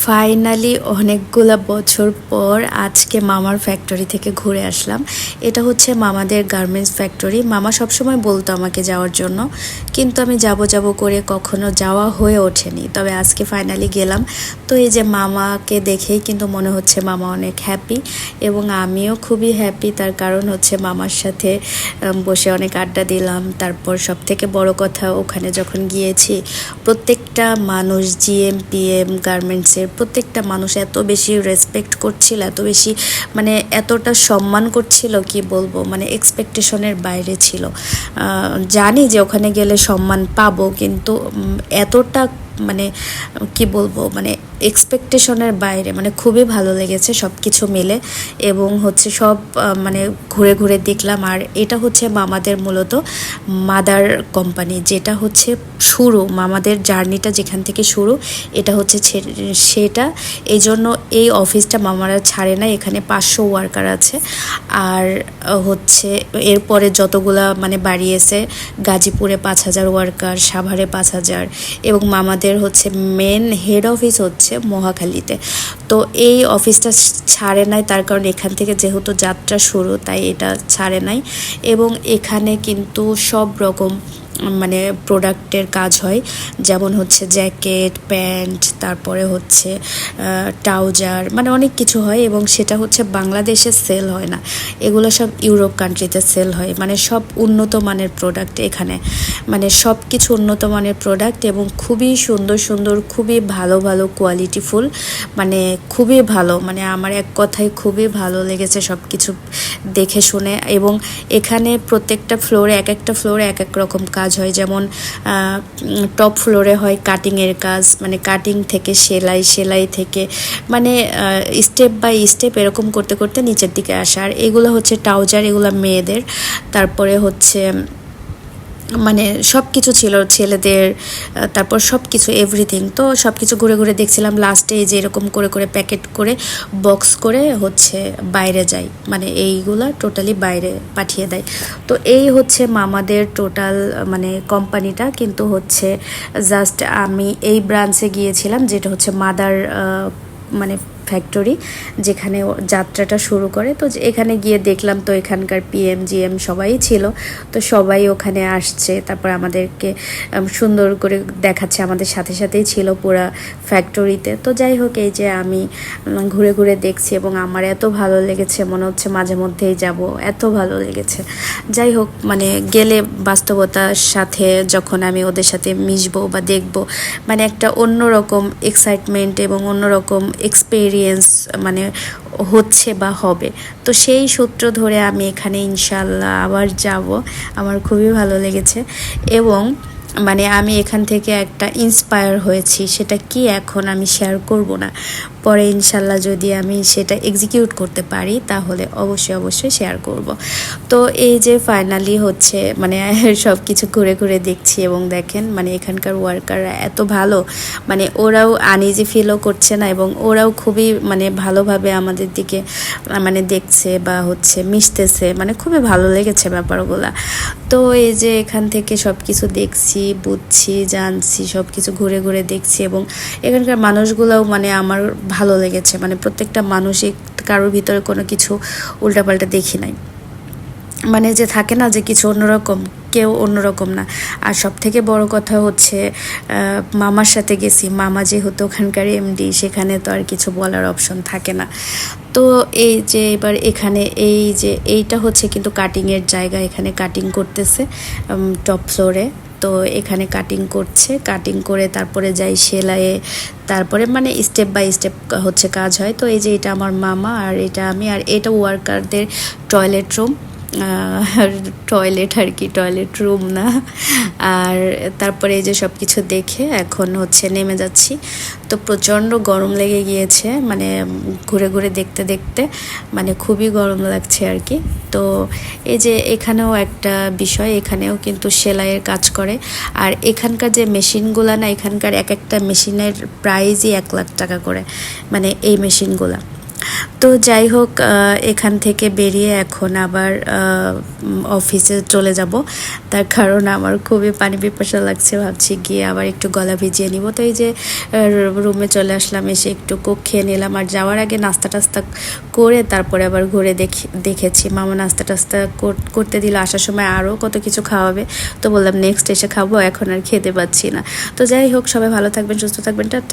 Finally অনেকগুলা বছর পর আজকে মামার ফ্যাক্টরি থেকে ঘুরে আসলাম। এটা হচ্ছে মামাদের গার্মেন্টস ফ্যাক্টরি। মামা সবসময় বলতো আমাকে যাওয়ার জন্য, কিন্তু আমি যাব যাব করে কখনো যাওয়া হয়ে ওঠেনি। তবে আজকে ফাইনালি গেলাম। তো এই যে মামাকে দেখেই কিন্তু মনে হচ্ছে মামা অনেক হ্যাপি, এবং আমিও খুবই হ্যাপি। তার কারণ হচ্ছে মামার সাথে বসে অনেক আড্ডা দিলাম। তারপর সব থেকে বড় কথা, ওখানে যখন গিয়েছি প্রত্যেকটা মানুষ, জিএম পিএম গার্মেন্টসের প্রত্যেকটা মানুষ এত বেশি রেসপেক্ট করছিল, এত বেশি মানে এতটা সম্মান করছিল, কি বলবো, মানে এক্সপেকটেশনের বাইরে ছিল। জানি যে ওখানে গেলে সম্মান পাবো, কিন্তু এতটা মানে কি বলবো, মানে এক্সপেকটেশনের বাইরে, মানে খুবই ভালো লেগেছে সব কিছু মিলে। এবং হচ্ছে সব মানে ঘুরে ঘুরে দেখলাম। আর এটা হচ্ছে মামাদের মূলত মাদার কোম্পানি, যেটা হচ্ছে শুরু, মামাদের জার্নিটা যেখান থেকে শুরু এটা হচ্ছে সেটা। এই জন্য এই অফিসটা মামারা ছাড়ে না। এখানে 500 ওয়ার্কার আছে। আর হচ্ছে এরপরে যতগুলা মানে বাড়িয়েছে, গাজীপুরে 5000 ওয়ার্কার, সাভারে 5000, এবং মামাদের হচ্ছে মেন হেড অফিস হচ্ছে মহাখালীতে। তো এই অফিসটা ছাড়ে নাই, তার কারণ এখান থেকে যেহেতু যাত্রা শুরু, তাই এটা ছাড়ে নাই। এবং এখানে কিন্তু সব রকম মানে প্রোডাক্টের কাজ হয়, যেমন হচ্ছে জ্যাকেট, প্যান্ট, তারপরে হচ্ছে ট্রাউজার, মানে অনেক কিছু হয়। এবং সেটা হচ্ছে বাংলাদেশে সেল হয় না, এগুলো সব ইউরোপ কান্ট্রিতে সেল হয়। মানে সব উন্নত মানের প্রোডাক্ট এখানে, মানে সব কিছু উন্নত মানের প্রোডাক্ট, এবং খুবই সুন্দর সুন্দর, খুবই ভালো ভালো কোয়ালিটিফুল, মানে খুবই ভালো। মানে আমার এক কথায় খুবই ভালো লেগেছে সব কিছু দেখে শুনে। এবং এখানে প্রত্যেকটা ফ্লোরে, এক একটা ফ্লোরে এক এক রকম কাজ হয়। যেমন টপ ফ্লোরে হয় কাটিংয়ের কাজ, মানে কাটিং থেকে সেলাই, সেলাই থেকে মানে স্টেপ বাই স্টেপ এরকম করতে করতে নিচের দিকে আসা। আর এগুলো হচ্ছে ট্রাউজার, এগুলো মেয়েদের। তারপরে হচ্ছে মানে সব কিছু ছিল ছেলেদের, তারপর সব কিছু এভরিথিং। তো সব কিছু ঘুরে ঘুরে দেখছিলাম। লাস্টে এই যে এরকম করে করে প্যাকেট করে বক্স করে হচ্ছে বাইরে যায়, মানে এইগুলা টোটালি বাইরে পাঠিয়ে দেয়। তো এই হচ্ছে মামাদের টোটাল মানে কোম্পানিটা। কিন্তু হচ্ছে জাস্ট আমি এই ব্রাঞ্চে গিয়েছিলাম, যেটা হচ্ছে মাদার মানে ফ্যাক্টরি, যেখানে যাত্রাটা শুরু করে। তো এখানে গিয়ে দেখলাম, তো এখানকার পিএম জিএম সবাই ছিল। তো সবাই ওখানে আসছে, তারপর আমাদেরকে সুন্দর করে দেখাচ্ছে, আমাদের সাথে সাথেই ছিল পুরা ফ্যাক্টরিতে। তো যাই হোক, এই যে আমি ঘুরে ঘুরে দেখছি, এবং আমার এত ভালো লেগেছে, মনে হচ্ছে মাঝে মধ্যেই যাব, এত ভালো লেগেছে। যাই হোক, মানে গেলে বাস্তবতার সাথে যখন আমি ওদের সাথে মিশবো বা দেখবো, মানে একটা অন্যরকম এক্সাইটমেন্ট এবং অন্যরকম এক্সপিরিয়েন্স মানে হচ্ছে বা হবে। তো সেই সূত্র ধরে আমি এখানে ইনশাল্লাহ আবার যাব। আমার খুবই ভালো লেগেছে, এবং মানে আমি এখান থেকে একটা ইন্সপায়ার হয়েছি। সেটা কি এখন আমি শেয়ার করব না, পরে ইনশাল্লাহ যদি আমি সেটা এক্সিকিউট করতে পারি তাহলে অবশ্যই অবশ্যই শেয়ার করব। তো এই যে ফাইনালি হচ্ছে মানে সব কিছু ঘুরে ঘুরে দেখছি, এবং দেখেন মানে এখানকার ওয়ার্কাররা এত ভালো, মানে ওরাও আনইজি ফিলও করছে না, এবং ওরাও খুবই মানে ভালোভাবে আমাদের দিকে মানে দেখছে বা হচ্ছে মিশতেছে, মানে খুবই ভালো লেগেছে ব্যাপারগুলা। তো এই যে এখান থেকে সব কিছু দেখছি, বুঝছি, জানছি, সব কিছু ঘুরে ঘুরে দেখছি। এবং এখানকার মানুষগুলোও মানে আমার ভালো লেগেছে, মানে প্রত্যেকটা মানুষই, কারোর ভিতরে কোনো কিছু উল্টাপাল্টা দেখি নাই। মানে যে থাকে না যে কিছু অন্যরকম, কেউ অন্যরকম না। আর সব থেকে বড় কথা হচ্ছে মামার সাথে গেছি, মামা যেহেতু ওখানকার এমডি, সেখানে তো আর কিছু বলার অপশন থাকে না। তো এই যে এবার এখানে এই যে এইটা হচ্ছে কিন্তু কাটিংয়ের জায়গা, এখানে কাটিং করতেছে টপ ফ্লোরে। তো এখানে কাটিং করছে, কাটিং করে তারপরে যাই সেলাইয়ে, তারপরে মানে স্টেপ বাই স্টেপ হচ্ছে কাজ হয়। তো এই যে এটা আমার মামা, আর এটা আমি, আর এটা ওয়ার্কারদের টয়লেট রুম, টয়লেট আর কি, টয়লেট রুম না। আর তারপরে এই যে সব কিছু দেখে এখন হচ্ছে নেমে যাচ্ছি। তো প্রচণ্ড গরম লেগে গিয়েছে, মানে ঘুরে ঘুরে দেখতে দেখতে মানে খুবই গরম লাগছে আর কি। তো এই যে এখানেও একটা বিষয়, এখানেও কিন্তু সেলাইয়ের কাজ করে। আর এখানকার যে মেশিনগুলো না, এখানকার এক একটা মেশিনের প্রাইসই 1 লাখ টাকা করে, মানে এই মেশিনগুলা। তো যাই হোক, এখান থেকে বেরিয়ে এখন আবার অফিসে চলে যাব। তার কারণ আমার খুবই পানি পিপাসা লাগছে, ভাবছি গিয়ে আবার একটু গলা ভিজিয়ে নিব। তো এই যে রুমে চলে আসলাম, এসে একটু কোক খেয়ে নিলাম। আর যাওয়ার আগে নাস্তা টাস্তা করে তারপরে আবার ঘুরে দেখেছি মামা নাস্তা টাস্তা করতে দিল। আসার সময় আরও কত কিছু খাওয়াবে, তো বললাম নেক্সট এসে খাবো, এখন আর খেতে পাচ্ছি না। তো যাই হোক, সবাই ভালো থাকবেন, সুস্থ থাকবেন, টাটা।